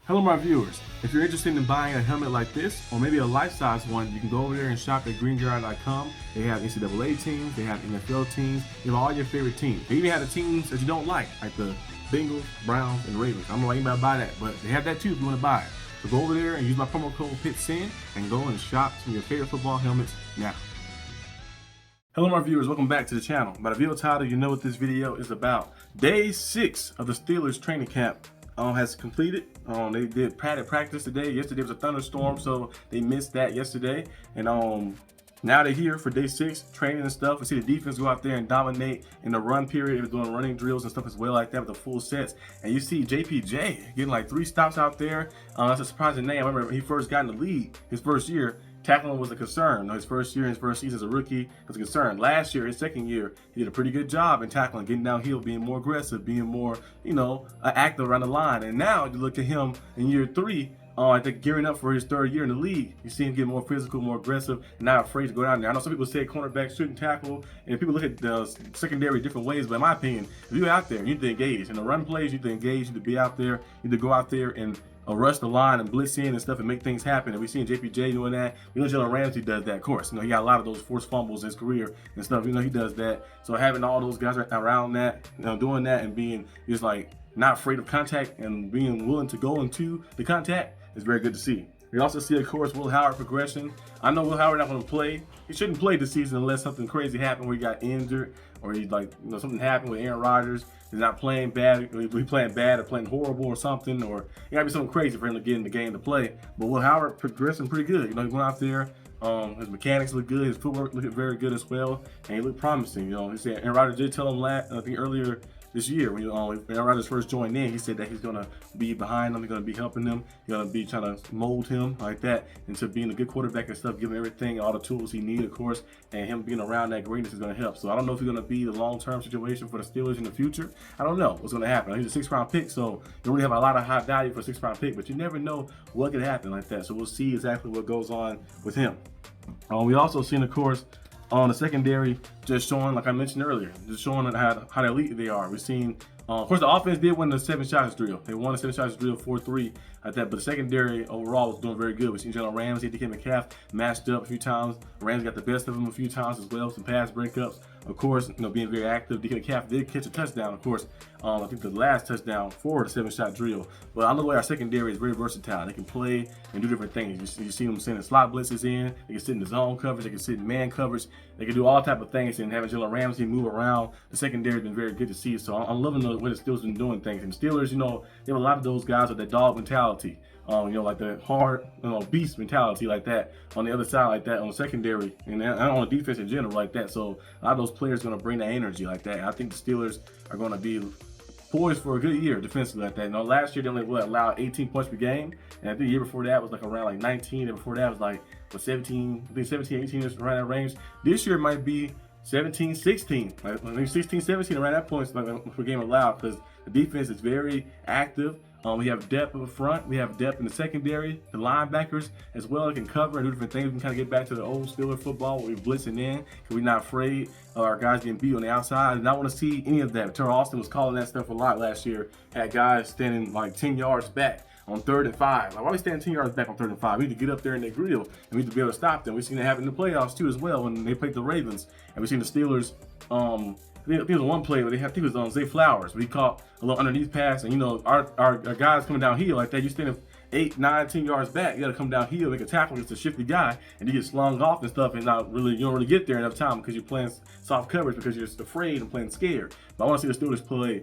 Hello my viewers, if you're interested in buying a helmet like this, or maybe a life-size one, you can go over there and shop at greenguard.com. They have NCAA teams, they have NFL teams, you have all your favorite teams. They even have the teams that you don't like the Bengals, Browns, and Ravens. I don't know why anybody buy that, but they have that too if you want to buy it. So go over there and use my promo code PITSEN and go and shop some of your favorite football helmets now. Hello my viewers, welcome back to the channel. By the video title, you know what this video is about. Day 6 of the Steelers training camp has completed. They did padded practice today. Yesterday was a thunderstorm, so they missed that yesterday. And now they're here for day 6, training and stuff. We see the defense go out there and dominate in the run period. They were doing running drills and stuff as well like that with the full sets. And you see JPJ getting like 3 stops out there. That's a surprising name. I remember when he first got in the league, his first year, tackling was a concern. His first year, his first season as a rookie was a concern. Last year, his second year, he did a pretty good job in tackling, getting downhill, being more aggressive, being more, active around the line. And now you look at him in year 3, I think gearing up for his 3rd year in the league. You see him get more physical, more aggressive, and not afraid to go down there. I know some people say cornerback shouldn't tackle, and people look at the secondary different ways, but in my opinion, if you're out there, you need to engage. In the run plays, you need to engage, you need to be out there, you need to go out there and rush the line and blitz in and stuff and make things happen. And we've seen JPJ doing that. Jalen Ramsey does that, of course. He got a lot of those forced fumbles in his career and stuff. He does that. So having all those guys around that, doing that and being just like not afraid of contact and being willing to go into the contact is very good to see. We also see, of course, Will Howard progression. I know Will Howard not going to play. He shouldn't play this season unless something crazy happened where he got injured or he something happened with Aaron Rodgers. He's not playing bad. He's playing bad or playing horrible or something, or it got to be something crazy for him to get in the game to play. But Will Howard progressing pretty good. He went out there. His mechanics look good. His footwork looked very good as well, and he looked promising. He said Aaron Rodgers did tell him earlier this year when Aaron Rodgers first joined in, he said that he's going to be behind him, he's going to be helping him, he's going to be trying to mold him like that into being a good quarterback and stuff, giving him everything, all the tools he needs, of course, and him being around that greatness is going to help. So I don't know if he's going to be the long-term situation for the Steelers in the future. I don't know what's going to happen. He's a 6th-round pick, so you don't really have a lot of high value for a 6th-round pick, but you never know what could happen like that. So we'll see exactly what goes on with him. We also seen, of course, on the secondary, just showing, like I mentioned earlier, just showing how elite they are. We've seen, of course, the offense did win the 7 shots drill. They won the 7 shots drill 4-3 at that, but the secondary overall was doing very good. We've seen Jalen Ramsey, DK Metcalf matched up a few times. Ramsey got the best of him a few times as well, some pass breakups. Of course, being very active. DK Metcalf did catch a touchdown, of course. I think the last touchdown for the 7-shot drill. But I know the way our secondary is very versatile. They can play and do different things. You see them sending slot blitzes in. They can sit in the zone coverage. They can sit in man coverage. They can do all type of things. And having Jalen Ramsey move around, the secondary has been very good to see. So I'm loving the way the Steelers been doing things. And the Steelers, they have a lot of those guys with that dog mentality. Like the hard, beast mentality like that on the other side like that on the secondary and on the defense in general like that. So a lot of those players are going to bring that energy like that. And I think the Steelers are going to be poised for a good year defensively like that. Last year they only allowed 18 points per game, and I think the year before that was like around 19, and before that was like 17, I think 17, 18 is around that range. This year might be 17, 16, maybe 16, 17 around that point per game allowed, because the defense is very active. We have depth up front. We have depth in the secondary. The linebackers as well can cover and do different things. We can kind of get back to the old Steeler football where we're blitzing in because we're not afraid of our guys getting beat on the outside. I did not want to see any of that. Terrell Austin was calling that stuff a lot last year. Had guys standing like 10 yards back on 3rd and 5. Like, why are we standing 10 yards back on 3rd and 5? We need to get up there in their grill, and we need to be able to stop them. We've seen that happen in the playoffs too as well when they played the Ravens. And we've seen the Steelers, I think it was one play where I think it was on Zay Flowers. We caught a little underneath pass, and our guys coming downhill like that. You standing 8, 9, 10 yards back. You got to come downhill, make a tackle against a shifty guy, and you get slung off and stuff, and you don't really get there enough time because you're playing soft coverage because you're afraid and playing scared. But I want to see the Steelers play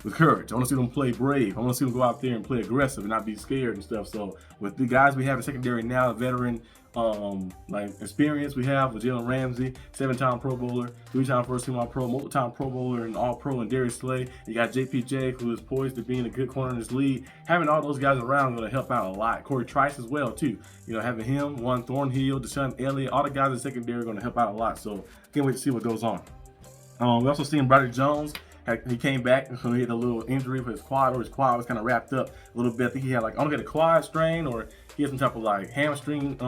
with courage. I want to see them play brave. I want to see them go out there and play aggressive and not be scared and stuff. So with the guys we have in secondary now, veteran experience we have with Jalen Ramsey, 7-time Pro Bowler, 3-time first-team All-Pro, multiple-time Pro Bowler and All-Pro, and Darius Slay. You got JPJ, who is poised to being a good corner in this league. Having all those guys around is going to help out a lot. Corey Trice as well too. Having him, Juan Thornhill, Deshaun Elliott, all the guys in the secondary are going to help out a lot. So can't wait to see what goes on. We also seen Rodgers Jones. He came back, so he had a little injury for his quad, or his quad was kind of wrapped up a little bit. I think he had I don't get a quad strain, or he had some type of hamstring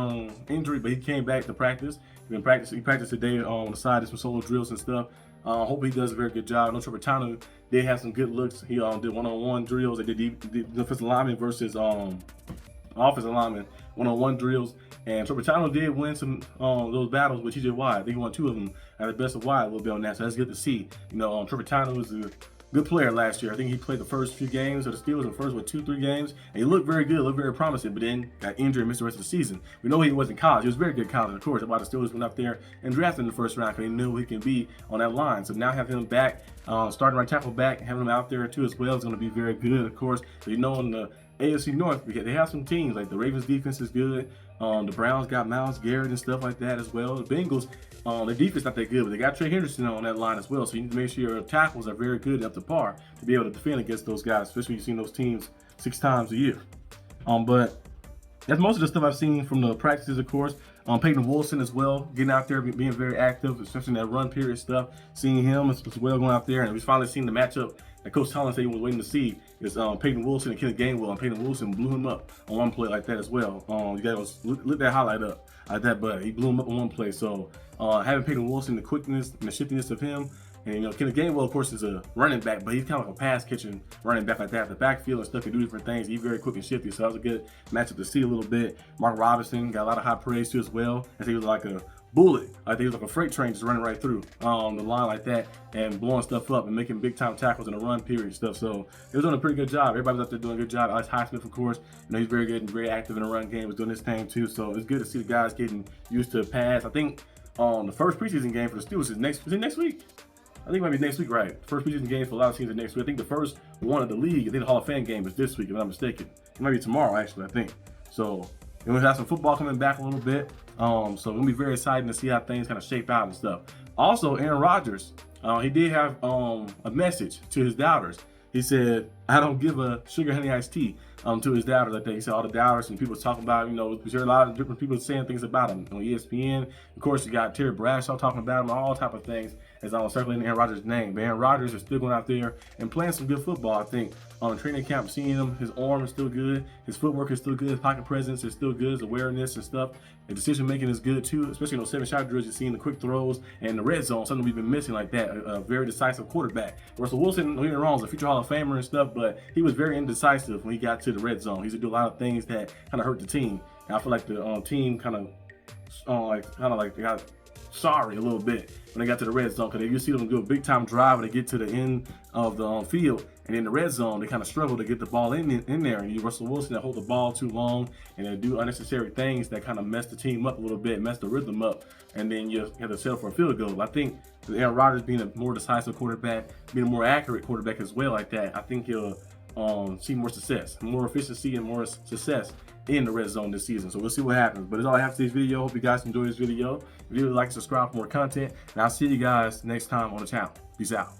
injury, but he came back to practice. He practiced today on the side of some solo drills and stuff. Hope he does a very good job. I know Trevor did have some good looks. He did one-on-one drills. They did defensive lineman versus offensive lineman one-on-one drills. And Trevor did win some those battles with TJ Watt. I think he won 2 of them at the best of Watt a little bit on that. So that's good to see. You know, Trevor was a good player last year. I think he played the first few games of the Steelers, the first 2-3 games, and he looked very good, looked very promising, but then got injured and missed the rest of the season. We know he was in college. He was very good in college, of course. That's why the Steelers went up there and drafted him in the first round because they knew he can be on that line. So now having him back, starting right tackle back, having him out there too as well is going to be very good, of course. So you know, in the AFC North, because they have some teams like the Ravens defense is good. The Browns got Myles Garrett and stuff like that as well. The Bengals, their defense not that good, but they got Trey Henderson on that line as well. So you need to make sure your tackles are very good up to par to be able to defend against those guys, especially when you've seen those teams 6 times a year. But that's most of the stuff I've seen from the practices, of course. Peyton Wilson as well, getting out there, being very active, especially in that run period stuff. Seeing him as well going out there, and we've finally seen the matchup that Coach Collins said he was waiting to see is Peyton Wilson and Kenneth Gainwell, and Peyton Wilson blew him up on one play like that as well. You guys look that highlight up like that, but he blew him up on one play. So having Peyton Wilson, the quickness and the shiftiness of him, and you know, Kenneth Gainwell, of course, is a running back, but he's kind of like a pass-catching running back like that. The backfield and stuff can do different things. He's very quick and shifty, so that was a good matchup to see a little bit. Mark Robinson got a lot of high praise too as well, as he was like a bullet. I think he was like a freight train just running right through the line like that and blowing stuff up and making big-time tackles in the run period and stuff. So he was doing a pretty good job. Everybody was out there doing a good job. Alex Highsmith, of course, you know, he's very good and very active in the run game. Was doing his thing too. So it's good to see the guys getting used to pass. I think the first preseason game for the Steelers is next week. I think it might be next week, right? First preseason game for a lot of teams is next week. I think the first one of the league, I think the Hall of Fame game is this week, if I'm not mistaken. It might be tomorrow, actually, I think. So, and we have some football coming back a little bit. So it's going to be very exciting to see how things kind of shape out and stuff. Also, Aaron Rodgers, he did have a message to his doubters. He said, I don't give a sugar honey iced tea to his doubters. I think he said all the doubters and people talking about, you know, we heard a lot of different people saying things about him on ESPN. Of course, you got Terry Bradshaw talking about him, all type of things as I'm circulating Aaron Rodgers' name. But Aaron Rodgers is still going out there and playing some good football, I think. On training camp, seeing him, his arm is still good, his footwork is still good, his pocket presence is still good, his awareness and stuff. The decision making is good too, especially in those 7-shot drills. You're seeing the quick throws and the red zone, something we've been missing like that. A very decisive quarterback. Russell Wilson, don't get me wrong, is a future Hall of Famer and stuff, but he was very indecisive when he got to the red zone. He used to do a lot of things that kind of hurt the team. And I feel like the team kind of got sorry a little bit when they got to the red zone, because you see them do a big time drive when they get to the end of the field, and in the red zone they kind of struggle to get the ball in there, and you Russell Wilson that hold the ball too long and they do unnecessary things that kind of mess the team up a little bit, mess the rhythm up, and then you have to settle for a field goal. I think Aaron Rodgers being a more decisive quarterback, being a more accurate quarterback as well like that, I think he'll see more success, more efficiency and more success in the red zone this season. So we'll see what happens. But that's all I have for this video. Hope you guys enjoy this video. If you would like to subscribe for more content, and I'll see you guys next time on the channel. Peace out.